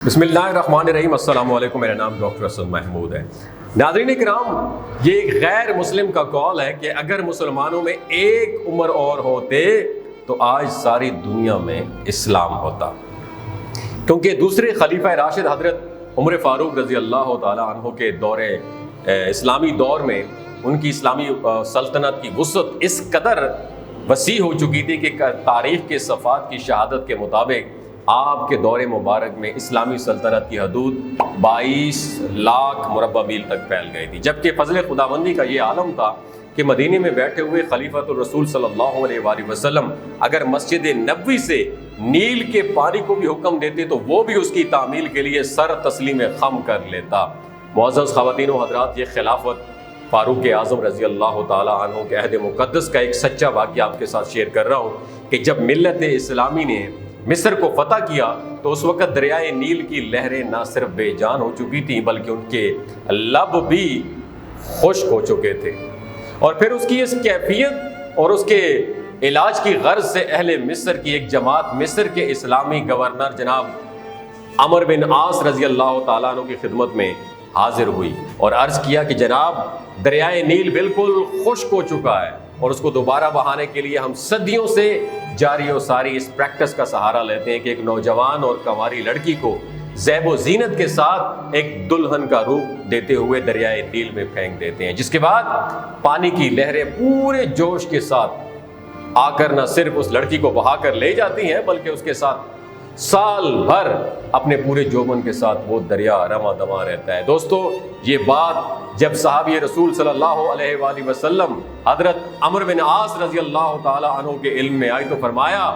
بسم اللہ الرحمن الرحیم۔ السلام علیکم، میرا نام ڈاکٹر اسد محمود ہے۔ ناظرین کرام، یہ ایک غیر مسلم کا قول ہے کہ اگر مسلمانوں میں ایک عمر اور ہوتے تو آج ساری دنیا میں اسلام ہوتا، کیونکہ دوسرے خلیفہ راشد حضرت عمر فاروق رضی اللہ تعالیٰ عنہ کے اسلامی دور میں ان کی اسلامی سلطنت کی وسعت اس قدر وسیع ہو چکی تھی کہ تاریخ کے صفحات کی شہادت کے مطابق آپ کے دور مبارک میں اسلامی سلطنت کی حدود 22 لاکھ مربع میل تک پھیل گئی تھی، جبکہ فضل خداوندی کا یہ عالم تھا کہ مدینے میں بیٹھے ہوئے خلیفۃ الرسول صلی اللہ علیہ وآلہ وسلم اگر مسجد نبوی سے نیل کے پانی کو بھی حکم دیتے تو وہ بھی اس کی تعمیل کے لیے سر تسلیم خم کر لیتا۔ معزز خواتین و حضرات، یہ خلافت فاروق اعظم رضی اللہ تعالیٰ عنہ کے عہد مقدس کا ایک سچا واقعہ آپ کے ساتھ شیئر کر رہا ہوں کہ جب ملت اسلامی نے مصر کو فتح کیا تو اس وقت دریائے نیل کی لہریں نہ صرف بے جان ہو چکی تھیں بلکہ ان کے لب بھی خشک ہو چکے تھے، اور پھر اس کی اس کیفیت اور اس کے علاج کی غرض سے اہل مصر کی ایک جماعت مصر کے اسلامی گورنر جناب عمرو بن عاص رضی اللہ تعالیٰ عنہ کی خدمت میں حاضر ہوئی اور عرض کیا کہ جناب، دریائے نیل بالکل خشک ہو چکا ہے اور اس کو دوبارہ بہانے کے لیے ہم صدیوں سے جاری و ساری اس پریکٹس کا سہارا لیتے ہیں کہ ایک نوجوان اور کنواری لڑکی کو زیب و زینت کے ساتھ ایک دلہن کا روپ دیتے ہوئے دریائے نیل میں پھینک دیتے ہیں، جس کے بعد پانی کی لہریں پورے جوش کے ساتھ آ کر نہ صرف اس لڑکی کو بہا کر لے جاتی ہیں بلکہ اس کے ساتھ سال بھر اپنے پورے جوبن کے ساتھ وہ دریا رواں دواں رہتا ہے۔ دوستو، یہ بات جب صحابی رسول صلی اللہ علیہ وآلہ وسلم حضرت عمرو بن عاص رضی اللہ تعالیٰ عنہ کے علم میں آئی تو فرمایا،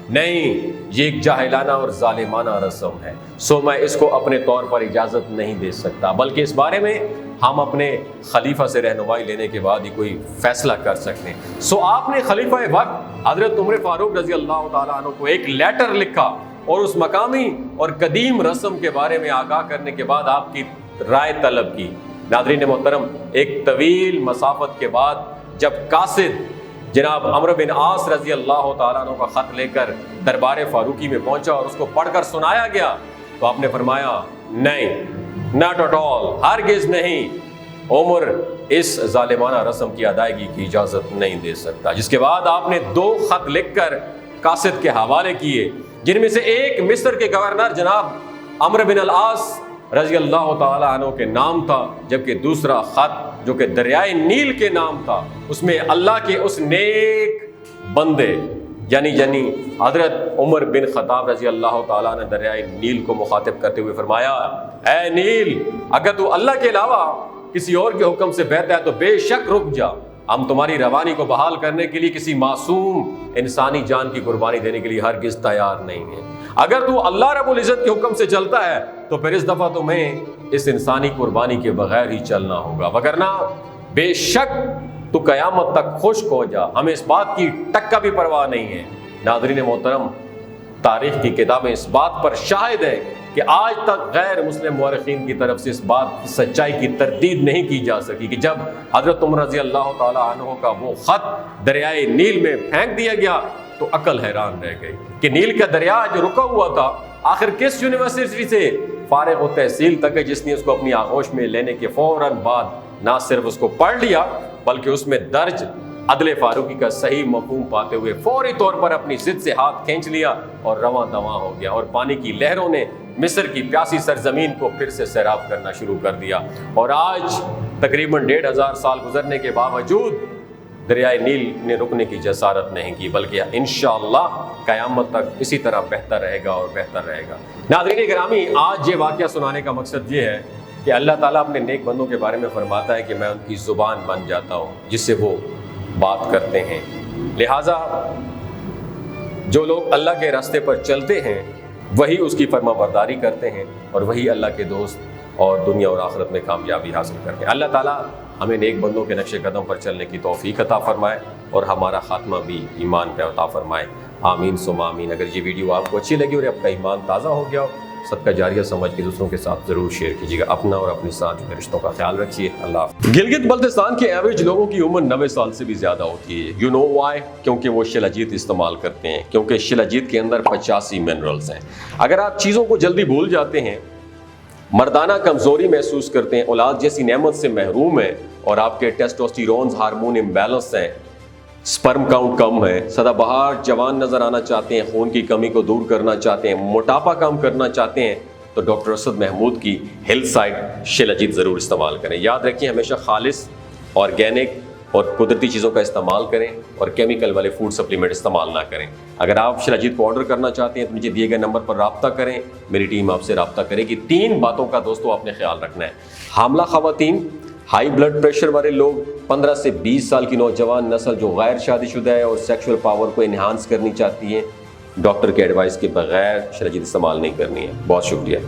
نہیں، یہ ایک جاہلانہ اور ظالمانہ رسم ہے، سو میں اس کو اپنے طور پر اجازت نہیں دے سکتا، بلکہ اس بارے میں ہم اپنے خلیفہ سے رہنمائی لینے کے بعد ہی کوئی فیصلہ کر سکتے ہیں۔ سو آپ نے خلیفہ وقت حضرت عمر فاروق رضی اللہ تعالیٰ عنہ کو ایک لیٹر لکھا اور اس مقامی اور قدیم رسم کے بارے میں آگاہ کرنے کے بعد آپ کی رائے طلب کی۔ ناظرین محترم، ایک طویل مسافت کے بعد جب قاصد جناب عمرو بن عاص رضی اللہ تعالیٰ عنہ کا خط لے کر دربار فاروقی میں پہنچا اور اس کو پڑھ کر سنایا گیا تو آپ نے فرمایا، نہیں، ناٹ ایٹ آل، ہرگز نہیں، عمر اس ظالمانہ رسم کی ادائیگی کی اجازت نہیں دے سکتا۔ جس کے بعد آپ نے 2 خط لکھ کر قاصد کے حوالے کیے، جن میں سے ایک مصر کے گورنر جناب عمرو بن العاص رضی اللہ تعالیٰ عنہ کے نام تھا، جبکہ دوسرا خط جو کہ دریائے نیل کے نام تھا اس میں اللہ کے اس نیک بندے یعنی حضرت عمر بن خطاب رضی اللہ تعالیٰ نے دریائے نیل کو مخاطب کرتے ہوئے فرمایا، اے نیل، اگر تو اللہ کے علاوہ کسی اور کے حکم سے بہتا ہے تو بے شک رک جا، ہم تمہاری روانی کو بحال کرنے کے لیے کسی معصوم انسانی جان کی قربانی دینے کے لیے ہرگز تیار نہیں ہیں۔ اگر تو اللہ رب العزت کے حکم سے چلتا ہے تو پھر اس دفعہ تمہیں اس انسانی قربانی کے بغیر ہی چلنا ہوگا، وگرنہ بے شک تو قیامت تک خشک ہو جا، ہمیں اس بات کی ٹکا بھی پرواہ نہیں ہے۔ ناظرین محترم، تاریخ کی کتابیں اس بات پر شاہد ہیں کہ آج تک غیر مسلم مورخین کی طرف سے اس بات کی سچائی کی تردید نہیں کی جا سکی کہ جب حضرت عمر رضی اللہ تعالیٰ عنہ کا وہ خط دریائے نیل میں پھینک دیا گیا تو عقل حیران رہ گئی کہ نیل کا دریا جو رکا ہوا تھا آخر کس یونیورسٹی سے فارغ و تحصیل تک ہے جس نے اس کو اپنی آغوش میں لینے کے فوراً بعد نہ صرف اس کو پڑھ لیا بلکہ اس میں درج عدل فاروقی کا صحیح مفہوم پاتے ہوئے فوری طور پر اپنی ضد سے ہاتھ کھینچ لیا اور رواں دواں ہو گیا، اور پانی کی لہروں نے مصر کی پیاسی سرزمین کو پھر سے سیراب کرنا شروع کر دیا، اور آج تقریباً 1500 سال گزرنے کے باوجود دریائے نیل نے رکنے کی جسارت نہیں کی، بلکہ انشاءاللہ قیامت تک اسی طرح بہتر رہے گا اور بہتر رہے گا۔ ناظرین گرامی، آج یہ واقعہ سنانے کا مقصد یہ ہے کہ اللہ تعالیٰ اپنے نیک بندوں کے بارے میں فرماتا ہے کہ میں ان کی زبان بن جاتا ہوں جس سے وہ بات کرتے ہیں، لہٰذا جو لوگ اللہ کے راستے پر چلتے ہیں وہی اس کی فرما برداری کرتے ہیں اور وہی اللہ کے دوست اور دنیا اور آخرت میں کامیابی حاصل کرتے ہیں۔ اللہ تعالیٰ ہمیں نیک بندوں کے نقش قدم پر چلنے کی توفیق عطا فرمائے اور ہمارا خاتمہ بھی ایمان پہ عطا فرمائے، آمین ثم آمین۔ اگر یہ ویڈیو آپ کو اچھی لگی اور آپ کا ایمان تازہ ہو گیا ہو صدقہ جاریہ سمجھ کے دوسروں کے ساتھ ضرور شیئر کیجیے گا. اپنا اور اپنے ساتھ جو ہے رشتوں کا خیال رکھیے. اللہ حافظ. گلگت بلتستان کے ایوریج لوگوں کی عمر 90 سال سے بھی زیادہ ہوتی ہے. You know why? کیونکہ وہ شلاجیت استعمال کرتے ہیں, کیونکہ شلاجیت کے اندر 85 منرلز ہیں. اگر آپ چیزوں کو جلدی بھول جاتے ہیں, مردانہ کمزوری محسوس کرتے ہیں, اولاد جیسی نعمت سے محروم ہیں, اور آپ کے ٹیسٹوسٹیرونز ہارمون امبیلنس ہیں, سپرم کاؤنٹ کم ہے, سدا بہار جوان نظر آنا چاہتے ہیں, خون کی کمی کو دور کرنا چاہتے ہیں, موٹاپا کم کرنا چاہتے ہیں, تو ڈاکٹر اسد محمود کی ہیلتھ سائٹ شلاجیت ضرور استعمال کریں. یاد رکھیں ہمیشہ خالص آرگینک اور قدرتی چیزوں کا استعمال کریں, اور کیمیکل والے فوڈ سپلیمنٹ استعمال نہ کریں. اگر آپ شلاجیت کو آرڈر کرنا چاہتے ہیں تو نیچے دیے گئے نمبر پر رابطہ کریں, میری ٹیم آپ سے رابطہ کرے گی. 3 باتوں کا دوستو آپ نے خیال رکھنا ہے. حاملہ خواتین, ہائی بلڈ پریشر والے لوگ, 15 سے 20 سال کی نوجوان نسل جو غیر شادی شدہ ہے اور سیکشول پاور کو انہانس کرنی چاہتی ہے, ڈاکٹر کے ایڈوائس کے بغیر شلاجیت استعمال نہیں کرنی ہے. بہت شکریہ.